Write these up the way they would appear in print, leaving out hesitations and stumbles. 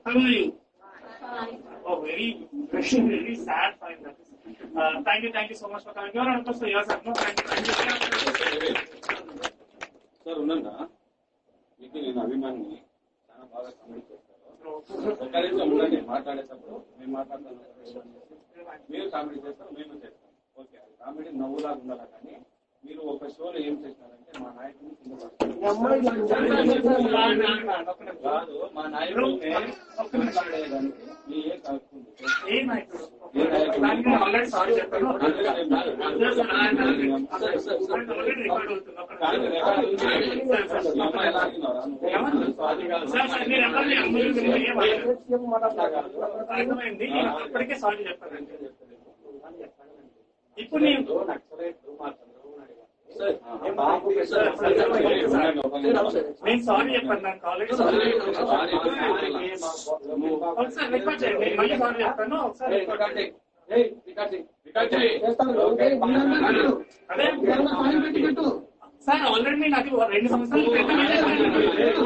How are you? Oh, very sad find that. Thank you so much for coming. You are on course, yes, sir. No, thank you. Sir, ఉన్నానా మీకు నేను అభిమాని చాలా బాగా comedy చేస్తారు. ఒకరితో ఉండండి మాట్లాడేటప్పుడు మేము మాట్లాడతాను, మీరు కామెడీ చేస్తారు, మేము చేస్తాం. ఓకే, కామెడీ నవ్వులాగా ఉండాలి. కానీ మీరు ఒక షోలో ఏం చేసినారంటే మా నాయకుడిని కింద కాదు, మా నాయకుడిని మాట్లాడేదానికి మీ ఏ కాకుండా అప్పటికే సారీ చెప్పారండి. ఇప్పుడు నేను సారీ చెప్పాను, నాకు కాలేజ్ సార్ రికార్డ్ చేయండి, మళ్ళీ సారీ చెప్తాను. ఒకసారి సార్ ఆల్రెడీ నాకు 2 సంవత్సరాలు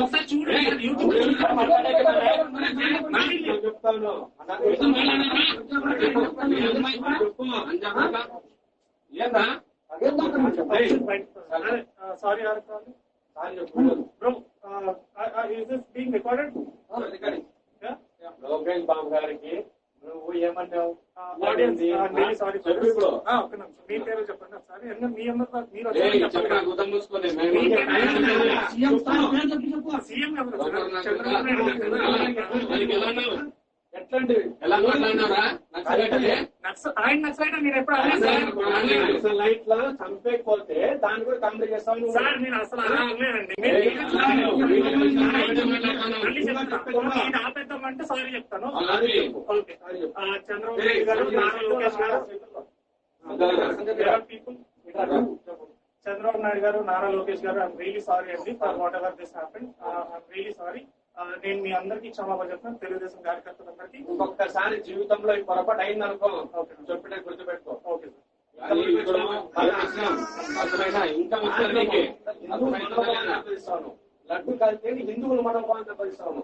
ఒకసారి చూడండి, YouTube sorry bro, is this being recorded? Lokesh Babu గారికి నువ్వు ఏమన్నావు? సారీ మీ పేరు చెప్పండి ఒకసారి. మీ అందరూ మీరు సీఎం ఎట్లాంటి ఎలా మాట్లాడినారా? ఆయన నక్సలైట్ నేను ఎప్పుడు నక్సలైట్ లో చంపేకపోతే దాన్ని కూడా కంప్లీట్ చేస్తాను సార్. నేను అసలు అలా అనలేదండి. ఆపేద్దామంటే సారీ చెప్తాను. ఓకే, చంద్రబాబు గారు, నారా లోకేష్ గారు, చంద్రబాబు నాయుడు గారు, నారా లోకేష్ గారు, ఐఎమ్ రియలీ సారీ అండి for what ever this happened. I'm really sorry. నేను మీ అందరికీ క్షమాపణ చెప్తాను, తెలుగుదేశం కార్యకర్తలందరికీ. ఇంకొకసారి జీవితంలో ఈ పొరపాటు అయిందనుకో చెప్పిన గుర్తుపెట్టుకో. ఓకే సార్, లడ్డు కలిపి హిందువులు మనం పరిస్తాము.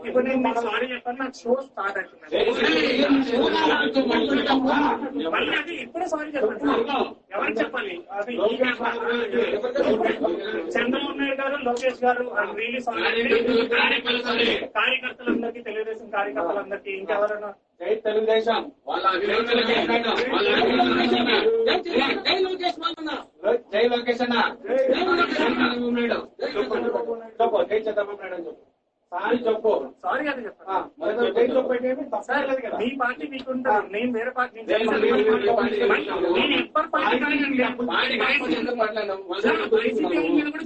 ఇప్పుడు నేను మీకు సారీ చెప్పాను, నాకు షో స్టార్ట్ అవుతుంది. మళ్ళీ అది ఇప్పుడే సారీ చెప్పండి. ఎవరికి చెప్పాలి? అది చంద్రబాబు నాయుడు గారు, లోకేష్ గారు, ఐఎమ్ రియలీ సారీ. కార్యకర్తలందరికీ, తెలుగుదేశం కార్యకర్తలందరికీ, ఇంకెవరైనా జై తెలుగుదేశం జై లోకేష్ అన్న, జై చంద్రబాబు నాయుడు అని చెప్పు. సారీ చెప్పు. సారీ అది చెప్పండి. మీ పార్టీ మీకుంటారు, నేను వేరే పార్టీ. నేను ఎప్పటి పార్టీ కూడా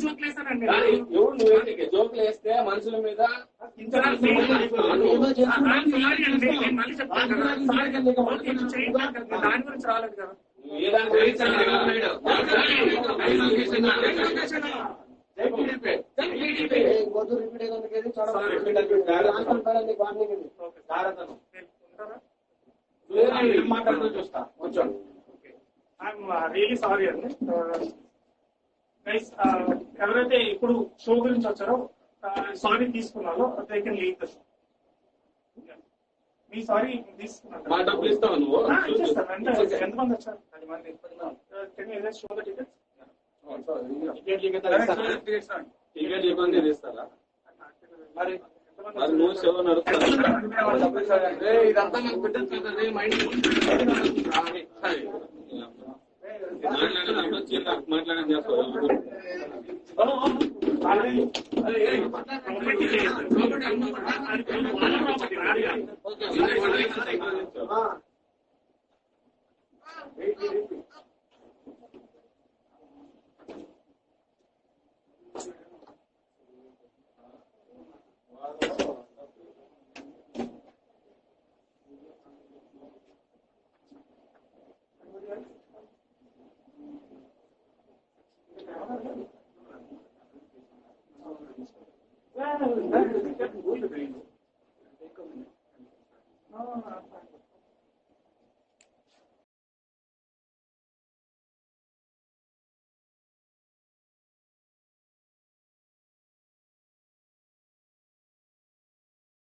జోకులు వేస్తానండి. జోకులు వేస్తే మనుషుల మీద మళ్ళీ చెప్తాను దాని గురించి రాలేదు కదా. చూస్తా కొంచెం. ఐఎమ్ రియలీ సారీ అండి. ఎవరైతే ఇప్పుడు షో గురించి వచ్చారో సారీ తీసుకున్నారో they can leave the show. Me sorry తీసుకున్నాను. ఎంతమంది వచ్చారు? 10 మంది. Can you show the tickets? Ticket ఇబ్బంది తీస్తారా? మరి నువ్వు షో నడుస్తా ఇదంతా మనకు పెట్టేది మైండ్ మాట్లాడడం చేస్తావు.